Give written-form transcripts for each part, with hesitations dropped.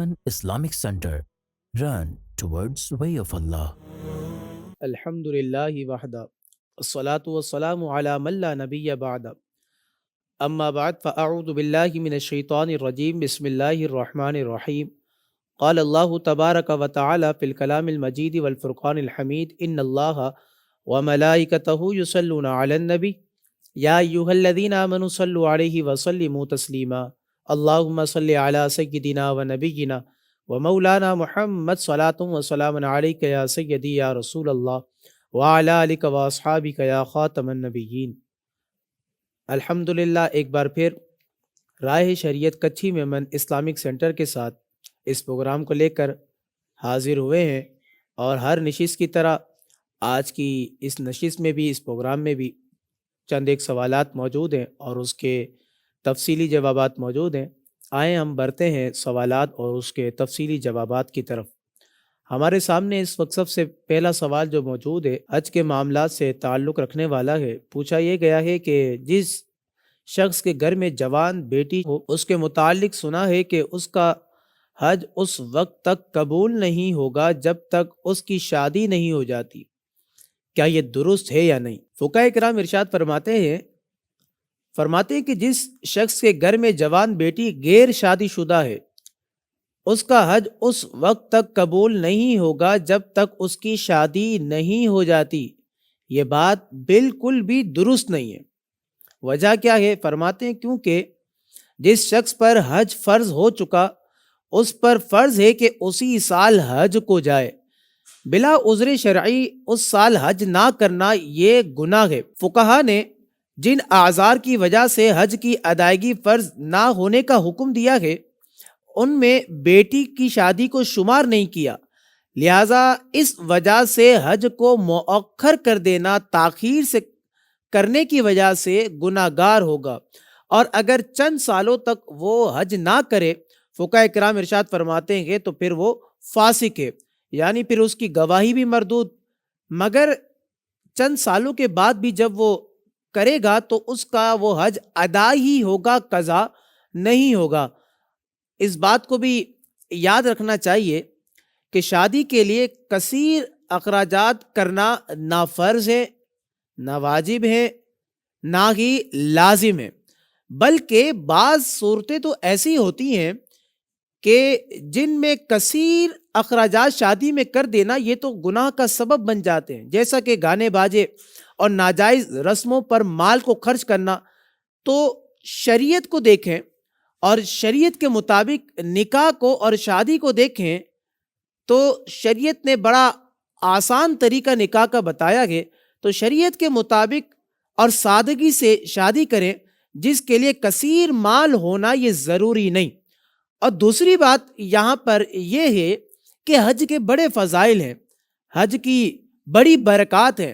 Al-Aman Islamic Center. Run towards way of Allah. الحمد للہ وحدہ الصلاۃ والسلام علی من لا نبی بعد اما بعد فاعوذ باللہ من الشیطان الرجیم بسم اللہ الرحمن الرحیم قال اللہ تبارک و تعالی فی الکلام المجید والفرقان الحمید ان اللہ وملائکتہ یصلون علی النبی یا ایہا الذین آمنوا صلوا علیہ وسلموا تسلیما اللہم صلی علی سیدنا و نبینا ومولانا محمد صلاۃ و سلام علیک یا سیدی یا رسول اللہ وعلی آلک و اصحابک یا خاتم النبیین۔ الحمدللہ ایک بار پھر راہ شریعت کچھی میمن اسلامک سینٹر کے ساتھ اس پروگرام کو لے کر حاضر ہوئے ہیں، اور ہر نشست کی طرح آج کی اس نشست میں بھی، اس پروگرام میں بھی چند ایک سوالات موجود ہیں اور اس کے تفصیلی جوابات موجود ہیں۔ آئیں ہم بڑھتے ہیں سوالات اور اس کے تفصیلی جوابات کی طرف۔ ہمارے سامنے اس وقت سب سے پہلا سوال جو موجود ہے حج کے معاملات سے تعلق رکھنے والا ہے۔ پوچھا یہ گیا ہے کہ جس شخص کے گھر میں جوان بیٹی ہو، اس کے متعلق سنا ہے کہ اس کا حج اس وقت تک قبول نہیں ہوگا جب تک اس کی شادی نہیں ہو جاتی، کیا یہ درست ہے یا نہیں؟ فقہاء کرام ارشاد فرماتے ہیں کہ جس شخص کے گھر میں جوان بیٹی غیر شادی شدہ ہے، اس کا حج اس وقت تک قبول نہیں ہوگا جب تک اس کی شادی نہیں ہو جاتی۔ یہ بات بالکل بھی درست نہیں ہے۔ وجہ کیا ہے؟ فرماتے ہیں کیونکہ جس شخص پر حج فرض ہو چکا، اس پر فرض ہے کہ اسی سال حج کو جائے۔ بلا عذر شرعی اس سال حج نہ کرنا یہ گناہ ہے۔ فقہا نے جن اعذار کی وجہ سے حج کی ادائیگی فرض نہ ہونے کا حکم دیا ہے، ان میں بیٹی کی شادی کو شمار نہیں کیا، لہذا اس وجہ سے حج کو مؤخر کر دینا تاخیر سے کرنے کی وجہ سے گناہ گار ہوگا، اور اگر چند سالوں تک وہ حج نہ کرے، فقہاء کرام ارشاد فرماتے ہیں تو پھر وہ فاسق ہے، یعنی پھر اس کی گواہی بھی مردود۔ مگر چند سالوں کے بعد بھی جب وہ کرے گا تو اس کا وہ حج ادا ہی ہوگا، قضا نہیں ہوگا۔ اس بات کو بھی یاد رکھنا چاہیے کہ شادی کے لیے کثیر اخراجات کرنا نہ فرض ہے، نہ واجب ہے، نہ ہی لازم ہے، بلکہ بعض صورتیں تو ایسی ہوتی ہیں کہ جن میں کثیر اخراجات شادی میں کر دینا یہ تو گناہ کا سبب بن جاتے ہیں، جیسا کہ گانے باجے اور ناجائز رسموں پر مال کو خرچ کرنا۔ تو شریعت کو دیکھیں اور شریعت کے مطابق نکاح کو اور شادی کو دیکھیں تو شریعت نے بڑا آسان طریقہ نکاح کا بتایا ہے، تو شریعت کے مطابق اور سادگی سے شادی کریں، جس کے لیے کثیر مال ہونا یہ ضروری نہیں۔ اور دوسری بات یہاں پر یہ ہے کہ حج کے بڑے فضائل ہیں، حج کی بڑی برکات ہیں،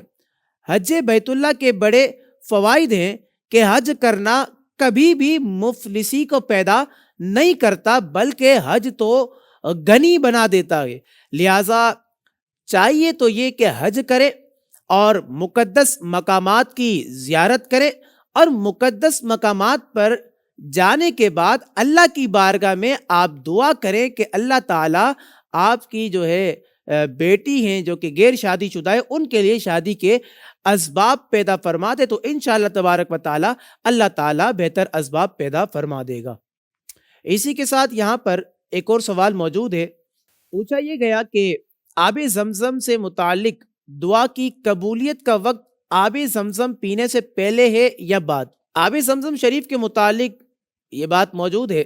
حج بیت اللہ کے بڑے فوائد ہیں کہ حج کرنا کبھی بھی مفلسی کو پیدا نہیں کرتا، بلکہ حج تو غنی بنا دیتا ہے۔ لہٰذا چاہیے تو یہ کہ حج کرے اور مقدس مقامات کی زیارت کرے، اور مقدس مقامات پر جانے کے بعد اللہ کی بارگاہ میں آپ دعا کریں کہ اللہ تعالیٰ آپ کی جو ہے بیٹی ہیں جو کہ غیر شادی شدہ ہے، ان کے لیے شادی کے اسباب پیدا فرما دے، تو انشاءاللہ تبارک و تعالیٰ اللہ تعالیٰ بہتر اسباب پیدا فرما دے گا۔ اسی کے ساتھ یہاں پر ایک اور سوال موجود ہے۔ پوچھا یہ گیا کہ آب زمزم سے متعلق دعا کی قبولیت کا وقت آب زمزم پینے سے پہلے ہے یا بعد؟ آب زمزم شریف کے متعلق یہ بات موجود ہے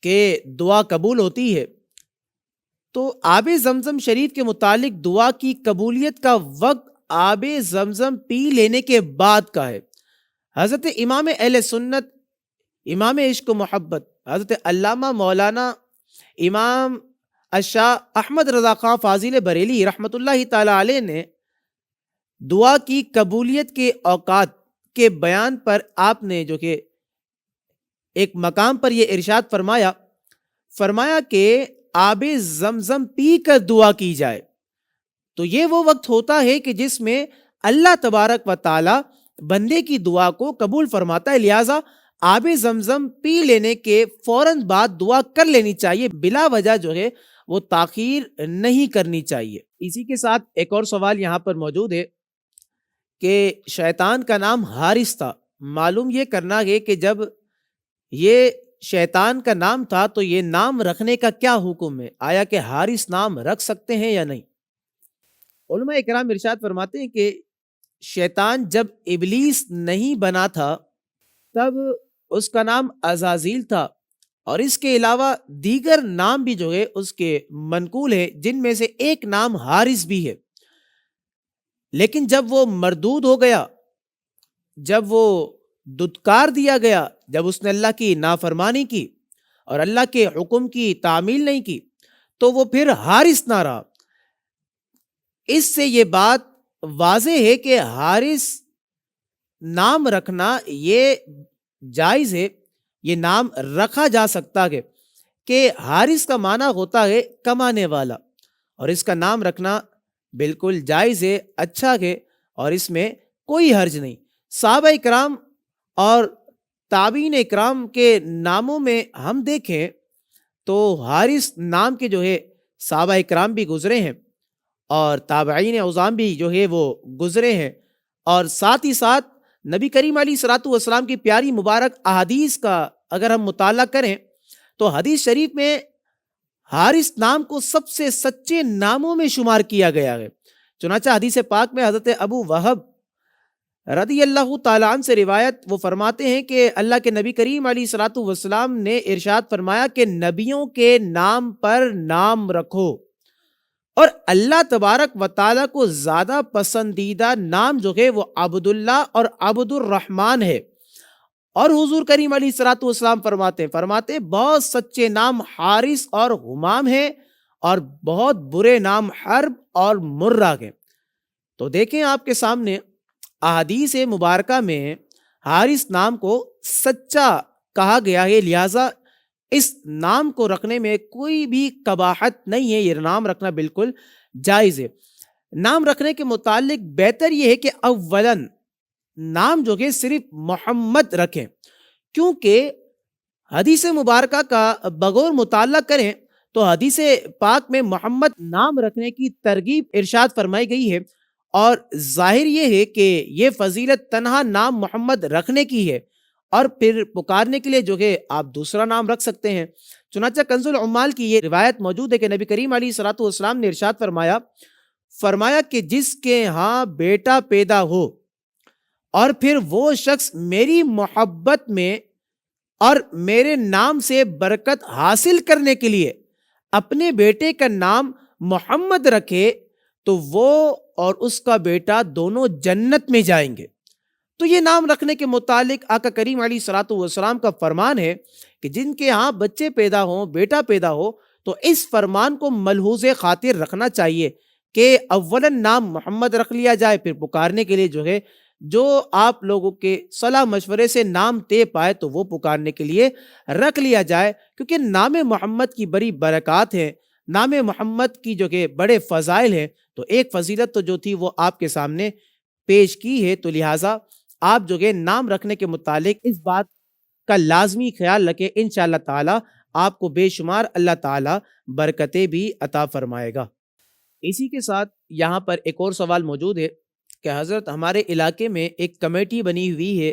کہ دعا قبول ہوتی ہے، تو آب زمزم شریف کے متعلق دعا کی قبولیت کا وقت آب زمزم پی لینے کے بعد کا ہے۔ حضرت امام اہل سنت، امام عشق و محبت، حضرت علامہ مولانا امام الشاہ احمد رضا خان فاضل بریلی رحمۃ اللہ تعالی علیہ نے دعا کی قبولیت کے اوقات کے بیان پر آپ نے جو کہ ایک مقام پر یہ ارشاد فرمایا کہ آب زمزم پی کر دعا کی جائے، تو یہ وہ وقت ہوتا ہے کہ جس میں اللہ تبارک و تعالی بندے کی دعا کو قبول فرماتا ہے، لہٰذا آب زمزم پی لینے کے فوراً بعد دعا کر لینی چاہیے، بلا وجہ جو ہے وہ تاخیر نہیں کرنی چاہیے۔ اسی کے ساتھ ایک اور سوال یہاں پر موجود ہے کہ شیطان کا نام حارث تھا، معلوم یہ کرنا ہے کہ جب یہ شیطان کا نام تھا تو یہ نام رکھنے کا کیا حکم ہے؟ آیا کہ حارث نام رکھ سکتے ہیں یا نہیں؟ علماء اکرام ارشاد فرماتے ہیں کہ شیطان جب ابلیس نہیں بنا تھا تب اس کا نام عزازیل تھا، اور اس کے علاوہ دیگر نام بھی جو ہے اس کے منقول ہے، جن میں سے ایک نام حارث بھی ہے۔ لیکن جب وہ مردود ہو گیا، جب وہ دتکار دیا گیا، جب اس نے اللہ کی نافرمانی کی اور اللہ کے حکم کی تعمیل نہیں کی، تو وہ پھر حارث نہ رہا۔ اس سے یہ بات واضح ہے کہ حارث نام رکھنا یہ جائز ہے، یہ نام رکھا جا سکتا ہے کہ حارث کا معنی ہوتا ہے کمانے والا، اور اس کا نام رکھنا بالکل جائز ہے، اچھا ہے، اور اس میں کوئی حرج نہیں۔ صحابہ اکرام اور تابعین اکرام کے ناموں میں ہم دیکھیں تو حارث نام کے جو ہے صحابہ اکرام بھی گزرے ہیں اور تابعین عظام بھی جو ہے وہ گزرے ہیں، اور ساتھ ہی ساتھ نبی کریم علیہ الصلوۃ والسلام کی پیاری مبارک احادیث کا اگر ہم مطالعہ کریں تو حدیث شریف میں حارث نام کو سب سے سچے ناموں میں شمار کیا گیا ہے۔ چنانچہ حدیث پاک میں حضرت ابو وہب رضی اللہ تعالیٰ عنہ سے روایت، وہ فرماتے ہیں کہ اللہ کے نبی کریم علیہ الصلوۃ والسلام نے ارشاد فرمایا کہ نبیوں کے نام پر نام رکھو، اور اللہ تبارک و تعالیٰ کو زیادہ پسندیدہ نام جو ہے وہ عبداللہ اور عبد الرحمن ہے۔ اور حضور کریم علیہ الصلوۃ والسلام فرماتے ہیں بہت سچے نام حارث اور حمام ہیں، اور بہت برے نام حرب اور مرہ ہیں۔ تو دیکھیں آپ کے سامنے احادیث مبارکہ میں حارث نام کو سچا کہا گیا ہے، لہٰذا اس نام کو رکھنے میں کوئی بھی قباحت نہیں ہے، یہ نام رکھنا بالکل جائز ہے۔ نام رکھنے کے متعلق بہتر یہ ہے کہ اولاً نام جو کہ صرف محمد رکھیں، کیونکہ حدیث مبارکہ کا بغور مطالعہ کریں تو حدیث پاک میں محمد نام رکھنے کی ترغیب ارشاد فرمائی گئی ہے، اور ظاہر یہ ہے کہ یہ فضیلت تنہا نام محمد رکھنے کی ہے، اور پھر پکارنے کے لیے جو ہے آپ دوسرا نام رکھ سکتے ہیں۔ چنانچہ کنز العمال کی یہ روایت موجود ہے کہ نبی کریم علیہ الصلوۃ والسلام نے ارشاد فرمایا کہ جس کے ہاں بیٹا پیدا ہو اور پھر وہ شخص میری محبت میں اور میرے نام سے برکت حاصل کرنے کے لیے اپنے بیٹے کا نام محمد رکھے تو وہ اور اس کا بیٹا دونوں جنت میں جائیں گے۔ تو یہ نام رکھنے کے متعلق آقا کریم علیہ الصلوۃ والسلام کا فرمان ہے کہ جن کے ہاں بچے پیدا ہوں، بیٹا پیدا ہو، تو اس فرمان کو ملحوظ خاطر رکھنا چاہیے کہ اولاً نام محمد رکھ لیا جائے، پھر پکارنے کے لیے جو ہے جو آپ لوگوں کے صلاح مشورے سے نام طے پائے تو وہ پکارنے کے لیے رکھ لیا جائے، کیونکہ نام محمد کی بڑی برکات ہیں، نام محمد کی جو کہ بڑے فضائل ہیں، تو ایک فضیلت تو جو تھی وہ آپ کے سامنے پیش کی ہے، تو لہٰذا آپ جو کہ نام رکھنے کے متعلق اس بات کا لازمی خیال رکھیں، انشاءاللہ تعالی آپ کو بے شمار اللہ تعالی برکتیں بھی عطا فرمائے گا۔ اسی کے ساتھ یہاں پر ایک اور سوال موجود ہے کہ حضرت ہمارے علاقے میں ایک کمیٹی بنی ہوئی ہے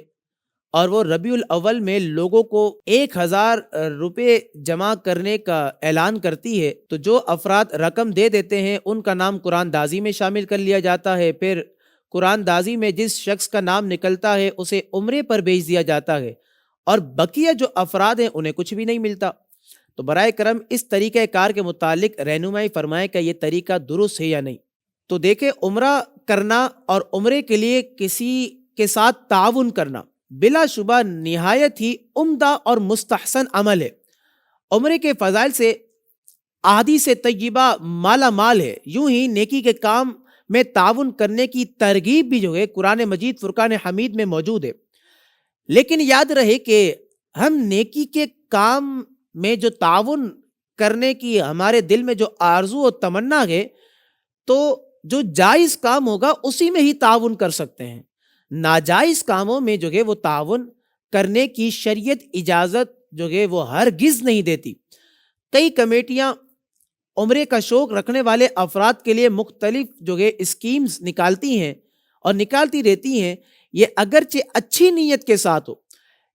اور وہ ربیع الاول میں لوگوں کو 1000 روپے جمع کرنے کا اعلان کرتی ہے، تو جو افراد رقم دے دیتے ہیں ان کا نام قرآن دازی میں شامل کر لیا جاتا ہے، پھر قرآن دازی میں جس شخص کا نام نکلتا ہے اسے عمرے پر بھیج دیا جاتا ہے، اور بقیہ جو افراد ہیں انہیں کچھ بھی نہیں ملتا۔ تو برائے کرم اس طریقہ کار کے متعلق رہنمائی فرمائیں کہ یہ طریقہ درست ہے یا نہیں۔ تو دیکھیں، عمرہ کرنا اور عمرے کے لیے کسی کے ساتھ تعاون کرنا بلا شبہ نہایت ہی عمدہ اور مستحسن عمل ہے۔ عمرے کے فضائل سے احادیث طیبہ مالا مال ہے، یوں ہی نیکی کے کام میں تعاون کرنے کی ترغیب بھی جو ہے قرآن مجید فرقان حمید میں موجود ہے۔ لیکن یاد رہے کہ ہم نیکی کے کام میں جو تعاون کرنے کی ہمارے دل میں جو آرزو و تمنا ہے، تو جو جائز کام ہوگا اسی میں ہی تعاون کر سکتے ہیں، ناجائز کاموں میں جو ہے وہ تعاون کرنے کی شریعت اجازت جو ہے وہ ہرگز نہیں دیتی۔ کئی کمیٹیاں عمرے کا شوق رکھنے والے افراد کے لیے مختلف جو ہے اسکیمز نکالتی ہیں اور نکالتی رہتی ہیں، یہ اگرچہ اچھی نیت کے ساتھ ہو،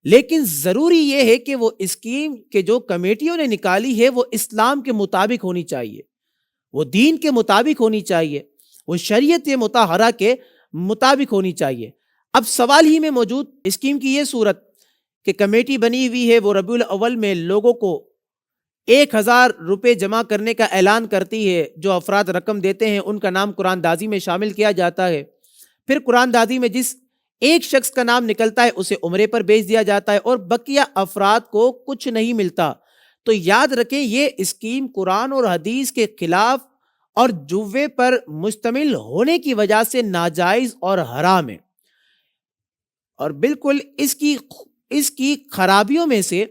لیکن ضروری یہ ہے کہ وہ اسکیم کہ جو کمیٹیوں نے نکالی ہے وہ اسلام کے مطابق ہونی چاہیے، وہ دین کے مطابق ہونی چاہیے، وہ شریعت مطہرہ کے مطابق ہونی چاہیے۔ اب سوال ہی میں موجود اسکیم کی یہ صورت کہ کمیٹی بنی ہوئی ہے، وہ ربیع الاول میں لوگوں کو 1000 روپے جمع کرنے کا اعلان کرتی ہے، جو افراد رقم دیتے ہیں ان کا نام قرآن دازی میں شامل کیا جاتا ہے، پھر قرآن دازی میں جس ایک شخص کا نام نکلتا ہے اسے عمرے پر بھیج دیا جاتا ہے اور بقیہ افراد کو کچھ نہیں ملتا۔ تو یاد رکھیں یہ اسکیم قرآن اور حدیث کے خلاف اور جوے پر مشتمل ہونے کی وجہ سے ناجائز اور حرام ہے، اور بالکل اس کی خرابیوں میں سے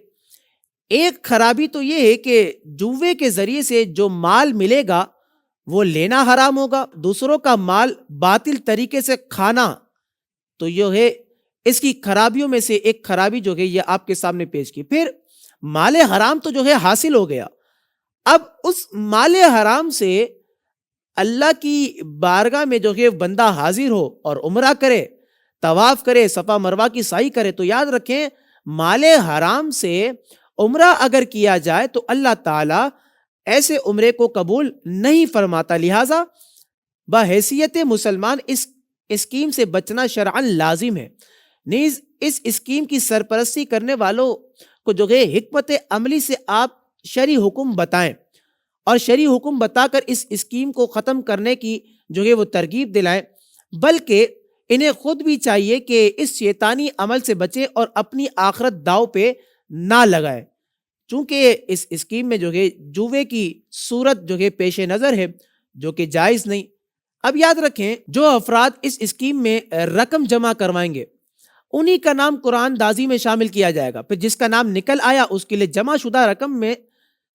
ایک خرابی تو یہ ہے کہ جوے کے ذریعے سے جو مال ملے گا وہ لینا حرام ہوگا، دوسروں کا مال باطل طریقے سے کھانا، تو یہ ہے اس کی خرابیوں میں سے ایک خرابی جو ہے یہ آپ کے سامنے پیش کی۔ پھر مال حرام تو جو ہے حاصل ہو گیا، اب اس مال حرام سے اللہ کی بارگاہ میں جو ہے بندہ حاضر ہو اور عمرہ کرے، طواف کرے، صفا مروہ کی سعی کرے، تو یاد رکھیں مال حرام سے عمرہ اگر کیا جائے تو اللہ تعالیٰ ایسے عمرے کو قبول نہیں فرماتا، لہٰذا بحیثیت مسلمان اس اسکیم سے بچنا شرعاً لازم ہے۔ نیز اس اسکیم کی سرپرستی کرنے والوں کو جو ہے حکمت عملی سے آپ شرعی حکم بتائیں اور شرعی حکم بتا کر اس اسکیم کو ختم کرنے کی جو ہے وہ ترغیب دلائیں، بلکہ انہیں خود بھی چاہیے کہ اس شیطانی عمل سے بچیں اور اپنی آخرت داؤ پہ نہ لگائیں، چونکہ اس اسکیم میں جو ہے جوے کی صورت جو ہے پیش نظر ہے جو کہ جائز نہیں۔ اب یاد رکھیں جو افراد اس اسکیم میں رقم جمع کروائیں گے انہی کا نام قرآن دازی میں شامل کیا جائے گا، پھر جس کا نام نکل آیا اس کے لیے جمع شدہ رقم میں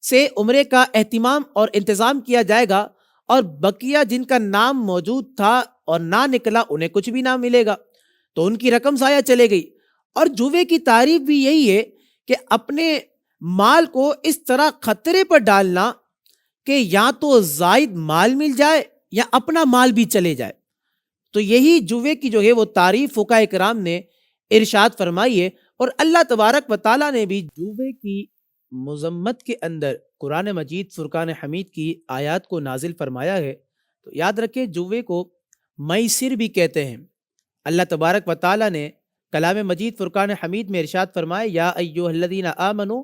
سے عمرے کا اہتمام اور انتظام کیا جائے گا، اور بقیہ جن کا نام موجود تھا اور نہ نکلا انہیں کچھ بھی نہ ملے گا، تو ان کی رقم ضائع چلے گئی۔ اور جوے کی تعریف بھی یہی ہے کہ اپنے مال کو اس طرح خطرے پر ڈالنا کہ یا تو زائد مال مل جائے یا اپنا مال بھی چلے جائے، تو یہی جوے کی جو ہے وہ تعریف فقہاء کرام نے ارشاد فرمائی ہے۔ اور اللہ تبارک و تعالیٰ نے بھی جوے کی مذمت کے اندر قرآن مجید فرقان حمید کی آیات کو نازل فرمایا ہے۔ تو یاد رکھیں جوے کو میسر بھی کہتے ہیں۔ اللہ تبارک و تعالیٰ نے کلام مجید فرقان حمید میں ارشاد فرمایا یا ایھا الذین آمنوا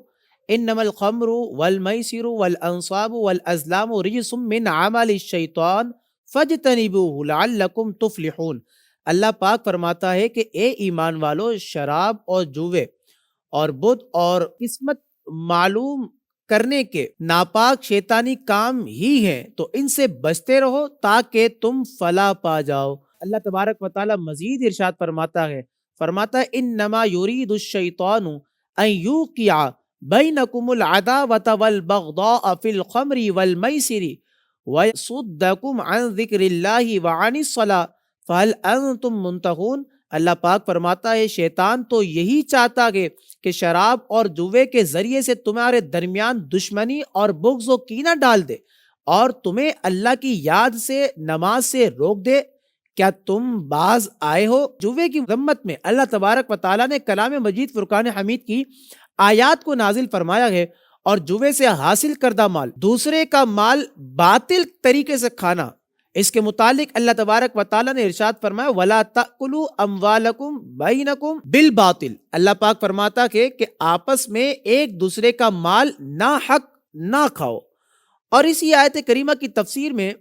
انما الخمر والمیسر والانصاب والازلام رجس من عمل الشیطان فاجتنبوہ لعلکم تفلحون۔ اللہ پاک فرماتا ہے کہ اے ایمان والو، شراب اور جوے اور بت اور قسمت معلوم کرنے کے ناپاک شیطانی کام ہی ہیں، تو ان سے بچتے رہو تاکہ تم فلاح پا جاؤ۔ اللہ تبارک و تعالی مزید ارشاد فرماتا ہے انما یرید الشیطان ان یوقع بینکم العداوۃ والبغضاء فی الخمر والمیسر ویصدکم عن ذکر اللہ وعن الصلاۃ فہل انتم منتہون۔ اللہ پاک فرماتا ہے شیطان تو یہی چاہتا ہے کہ شراب اور جوے کے ذریعے سے تمہارے درمیان دشمنی اور بغض و کینہ ڈال دے اور تمہیں اللہ کی یاد سے، نماز سے روک دے۔ کیا تم باز آئے ہو؟ جوے کی مذمت میں اللہ تبارک و تعالیٰ نے کلام مجید فرقان حمید کی آیات کو نازل فرمایا ہے، اور جوے سے حاصل کردہ مال، دوسرے کا مال باطل طریقے سے کھانا، اس کے متعلق اللہ تبارک و تعالیٰ نے ارشاد فرمایا وَلَا تَأْكُلُوا أَمْوَالَكُمْ بَيْنَكُمْ بِالْبَاطِلِ۔ اللہ پاک فرماتا ہے کہ آپس میں ایک دوسرے کا مال ناحق نہ کھاؤ۔ اور اسی آیت کریمہ کی تفسیر میں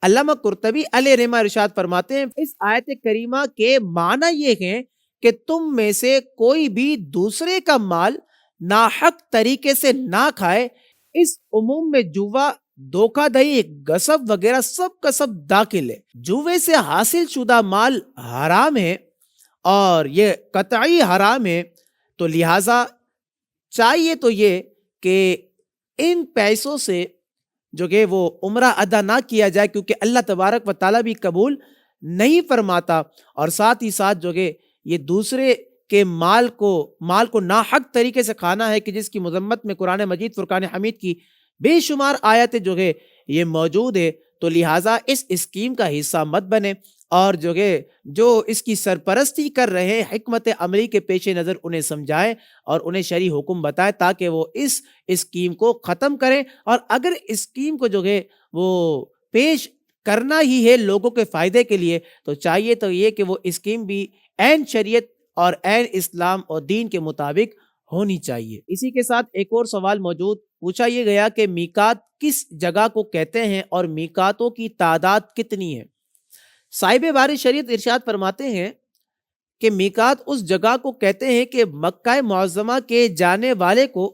علامہ قرطبی علیہ رحمہ ارشاد فرماتے ہیں اس آیت کریمہ کے معنی یہ ہیں کہ تم میں سے کوئی بھی دوسرے کا مال ناحق طریقے سے نہ کھائے۔ اس عموم میں جوا، دھوکہ دہی، غصب وغیرہ سب کا سب داخل ہے۔ جوے سے حاصل شدہ مال حرام ہے اور یہ قطعی حرام ہے، تو لہٰذا چاہیے تو یہ کہ ان پیسوں سے جو کہ وہ عمرہ ادا نہ کیا جائے، کیونکہ اللہ تبارک و تعالیٰ بھی قبول نہیں فرماتا، اور ساتھ ہی ساتھ جو کہ یہ دوسرے کہ مال کو ناحق طریقے سے کھانا ہے کہ جس کی مذمت میں قرآن مجید فرقان حمید کی بے شمار آیتیں جو ہے یہ موجود ہے، تو لہٰذا اس اسکیم کا حصہ مت بنے، اور جو اس کی سرپرستی کر رہے حکمت عملی کے پیش نظر انہیں سمجھائیں اور انہیں شرعی حکم بتائیں تاکہ وہ اس اسکیم کو ختم کریں۔ اور اگر اسکیم کو جو ہے وہ پیش کرنا ہی ہے لوگوں کے فائدے کے لیے، تو چاہیے تو یہ کہ وہ اسکیم بھی عین شریعت اور عین اسلام اور دین کے مطابق ہونی چاہیے۔ اسی کے ساتھ ایک اور سوال موجود پوچھا یہ گیا کہ میقات کس جگہ کو کہتے ہیں اور میقاتوں کی تعداد کتنی ہے؟ صاحب بار شریعت ارشاد فرماتے ہیں کہ میقات اس جگہ کو کہتے ہیں کہ مکہ معظمہ کے جانے والے کو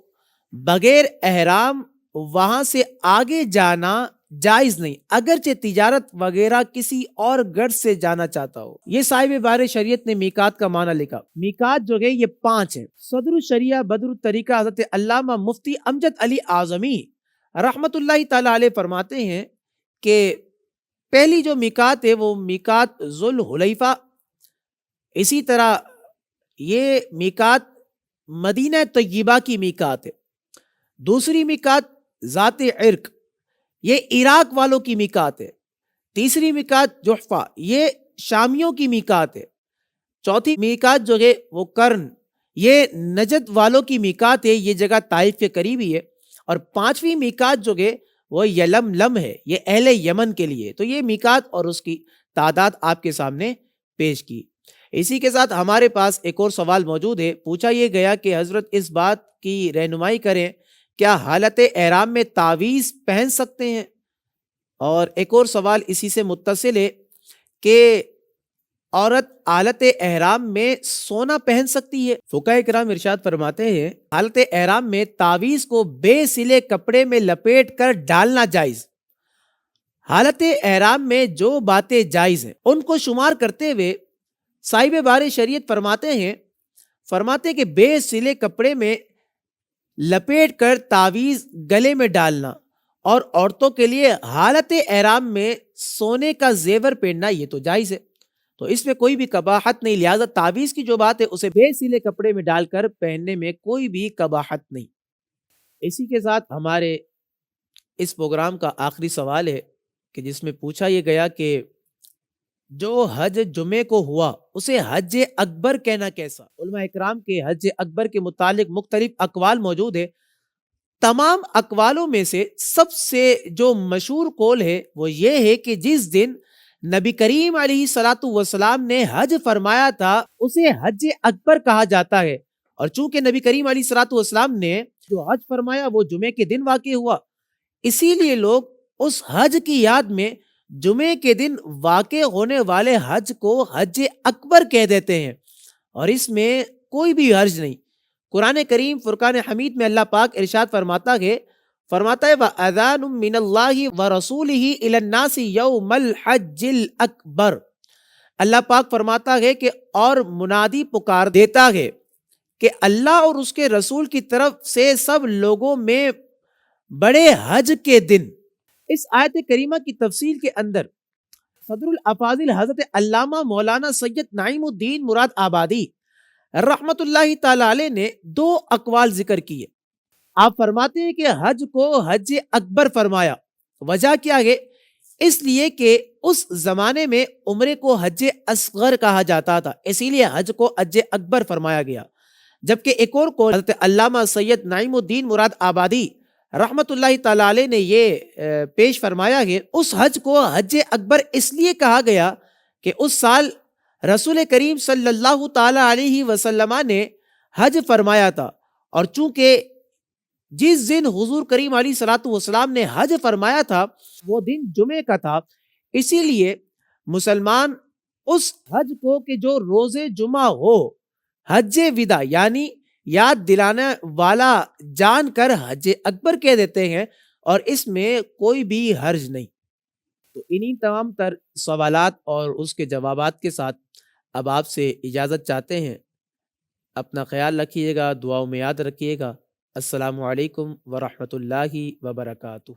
بغیر احرام وہاں سے آگے جانا جائز نہیں، اگرچہ تجارت وغیرہ کسی اور غرض سے جانا چاہتا ہو۔ یہ صاحب بار شریعت نے میقات کا معنی لکھا۔ میقات جو ہے یہ 5 ہیں۔ صدر الشریعہ بدر الطریقہ حضرت علامہ مفتی امجد علی اعظمی رحمت اللہ تعالی علیہ فرماتے ہیں کہ پہلی جو میقات ہے وہ میقات ذوالحلیفہ، اسی طرح یہ میقات مدینہ طیبہ کی میقات ہے۔ دوسری میقات ذات عرق، یہ عراق والوں کی میقات ہے۔ تیسری میقات جحفہ، یہ شامیوں کی میقات ہے۔ چوتھی میقات جو ہے وہ کرن، یہ نجد والوں کی میقات ہے، یہ جگہ طائف کے قریب ہی ہے۔ اور 5ویں میقات جو ہے وہ یلملم ہے، یہ اہل یمن کے لیے۔ تو یہ میقات اور اس کی تعداد آپ کے سامنے پیش کی۔ اسی کے ساتھ ہمارے پاس ایک اور سوال موجود ہے، پوچھا یہ گیا کہ حضرت اس بات کی رہنمائی کریں کیا حالت احرام میں تعویذ پہن سکتے ہیں؟ اور ایک اور سوال اسی سے متصل ہے کہ عورت حالت احرام میں سونا پہن سکتی ہے؟ فقہاء کرام ارشاد فرماتے ہیں حالت احرام میں تعویذ کو بے سلے کپڑے میں لپیٹ کر ڈالنا جائز۔ حالت احرام میں جو باتیں جائز ہیں ان کو شمار کرتے ہوئے صاحب بار شریعت فرماتے کہ بے سلے کپڑے میں لپیٹ کر تعویذ گلے میں ڈالنا، اور عورتوں کے لیے حالت احرام میں سونے کا زیور پہننا یہ تو جائز ہے، تو اس میں کوئی بھی قباحت نہیں، لہذا تعویذ کی جو بات ہے اسے بے سلے کپڑے میں ڈال کر پہننے میں کوئی بھی قباحت نہیں۔ اسی کے ساتھ ہمارے اس پروگرام کا آخری سوال ہے کہ جس میں پوچھا یہ گیا کہ جو حج جمعے کو ہوا اسے حج اکبر کہنا کیسا؟ علماء اکرام کے حج اکبر کے متعلق مختلف اقوال موجود ہے۔ تمام اقوالوں میں سے سب سے جو مشہور قول ہے وہ یہ ہے کہ جس دن نبی کریم علیہ الصلاۃ والسلام نے حج فرمایا تھا اسے حج اکبر کہا جاتا ہے، اور چونکہ نبی کریم علیہ الصلاۃ والسلام نے جو حج فرمایا وہ جمعے کے دن واقع ہوا، اسی لیے لوگ اس حج کی یاد میں جمعے کے دن واقع ہونے والے حج کو حج اکبر کہہ دیتے ہیں، اور اس میں کوئی بھی حرج نہیں۔ قرآن کریم فرقان حمید میں اللہ پاک ارشاد فرماتا ہے وَأَذَانٌ مِّنَ اللَّهِ وَرَسُولِهِ إِلَى النَّاسِ يَوْمَ الْحَجِّ الْأَكْبَرِ، اللہ پاک فرماتا ہے کہ اور منادی پکار دیتا ہے کہ اللہ اور اس کے رسول کی طرف سے سب لوگوں میں بڑے حج کے دن۔ اس آیت کریمہ کی تفصیل کے اندر صدر الافاضل حضرت علامہ مولانا سید نعیم الدین مراد آبادی رحمت اللہ تعالی علیہ نے 2 اقوال ذکر کیے۔ آپ فرماتے ہیں کہ حج کو حج اکبر فرمایا، وجہ کیا ہے؟ اس لیے کہ اس زمانے میں عمرے کو حج اصغر کہا جاتا تھا، اسی لیے حج کو حج اکبر فرمایا گیا۔ جبکہ ایک اور قول حضرت علامہ سید نعیم الدین مراد آبادی رحمت اللہ تعالی علیہ نے یہ پیش فرمایا کہ اس حج کو حج اکبر اس لیے کہا گیا کہ اس سال رسول کریم صلی اللہ تعالی علیہ وسلم نے حج فرمایا تھا، اور چونکہ جس دن حضور کریم علیہ الصلوۃ والسلام نے حج فرمایا تھا وہ دن جمعے کا تھا، اسی لیے مسلمان اس حج کو کہ جو روز جمعہ ہو حج وداع یعنی یاد دلانے والا جان کر حج اکبر کہہ دیتے ہیں، اور اس میں کوئی بھی حرج نہیں۔ تو انہی تمام تر سوالات اور اس کے جوابات کے ساتھ اب آپ سے اجازت چاہتے ہیں۔ اپنا خیال رکھیے گا، دعاؤں میں یاد رکھیے گا۔ السلام علیکم ورحمۃ اللہ وبرکاتہ۔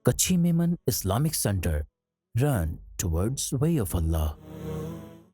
Kachi Memon Islamic Center. Run towards way of Allah.